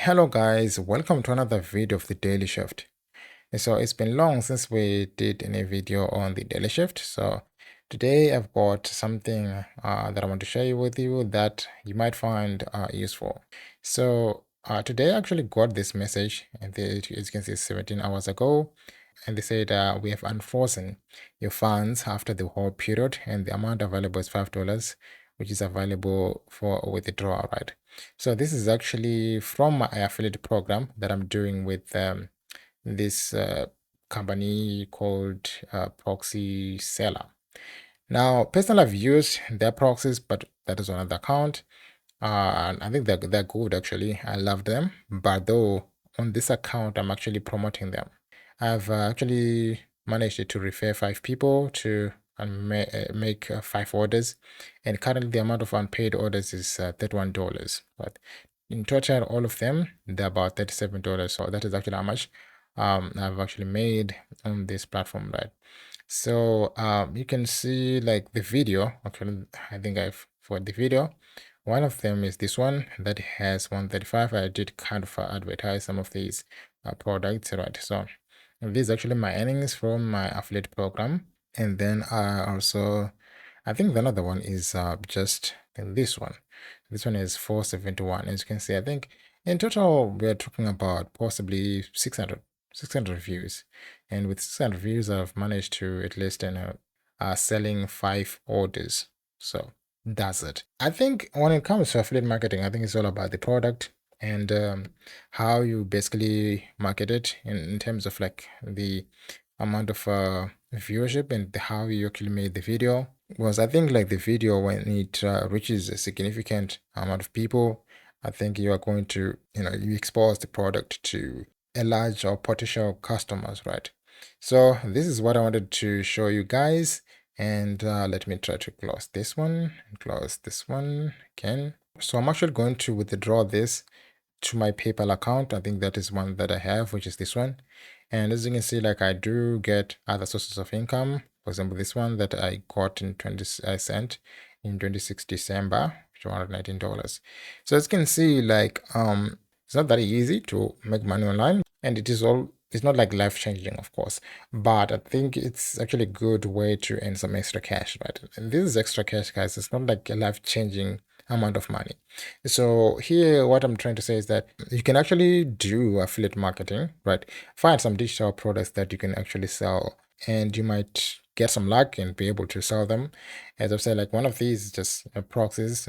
Hello guys, welcome to another video of the daily shift. So it's been long since we did any video on the daily shift. So today I've got something that I want to share with you that you might find useful. So today I actually got this message, and as you can see 17 hours ago, and they said we have unfrozen your funds after the whole period, and the amount available is $5, which is available for withdrawal, right? So this is actually from my affiliate program that I'm doing with this company called Proxy Seller. Now, personally, I've used their proxies, but that is another account. And I think they're good actually. I love them, but though on this account, I'm actually promoting them. I've actually managed to refer 5 people to and make 5 orders, and currently the amount of unpaid orders is $31. But in total, all of them, they're about $37. So that is actually how much I've actually made on this platform, right? So you can see like the video. Actually, I think I've for the video. One of them is this one that has 135. I did kind of advertise some of these products, right? So this is actually my earnings from my affiliate program. And then also, I think the another one is just this one. This one is 471. As you can see, I think in total, we're talking about possibly 600 views. And with 600 views, I've managed to at least selling 5 orders. So that's it. I think when it comes to affiliate marketing, I think it's all about the product and how you basically market it in terms of like the amount of viewership and how you actually made the video. Was I think like the video, when it reaches a significant amount of people, I think you are going to, you expose the product to a large or potential customers, right? So this is what I wanted to show you guys. And let me try to close this one and close this one again. So I'm actually going to withdraw this to my PayPal account. I think that is one that I have, which is this one. And as you can see, like I do get other sources of income. For example, this one that I got in 20 cent in 26 December, $219. So as you can see, like it's not that easy to make money online, and it's not like life changing, of course, but I think it's actually a good way to earn some extra cash, right? And this is extra cash, guys. It's not like a life changing amount of money. So here, what I'm trying to say is that you can actually do affiliate marketing, right? Find some digital products that you can actually sell, and you might get some luck and be able to sell them. As I've said, like one of these is just proxies.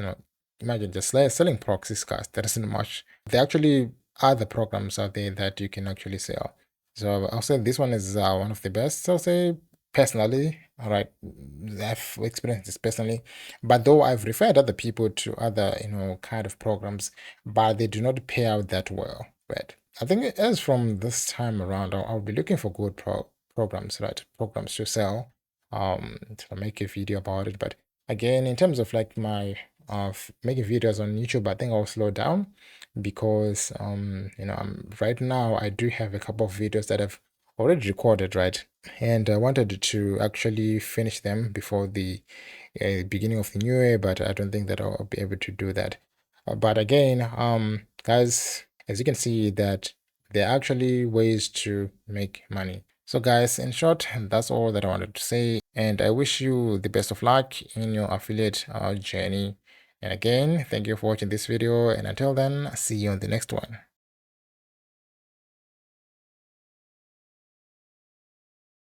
Imagine just selling proxies, guys. There isn't much. There actually are the programs out there that you can actually sell. So I'll say this one is one of the best. I'll say personally, all right, I've experienced this personally, but though I've referred other people to other kind of programs, but they do not pay out that well, right? I think as from this time around, I'll be looking for good programs, right? Programs to sell, to make a video about it. But again, in terms of like my making videos on YouTube, I think I'll slow down because right now I do have a couple of videos that I've already recorded, right? And I wanted to actually finish them before the beginning of the new year, but I don't think that I'll be able to do that. But again, guys, as you can see that there are actually ways to make money. So guys, in short, that's all that I wanted to say. And I wish you the best of luck in your affiliate journey. And again, thank you for watching this video. And until then, see you on the next one.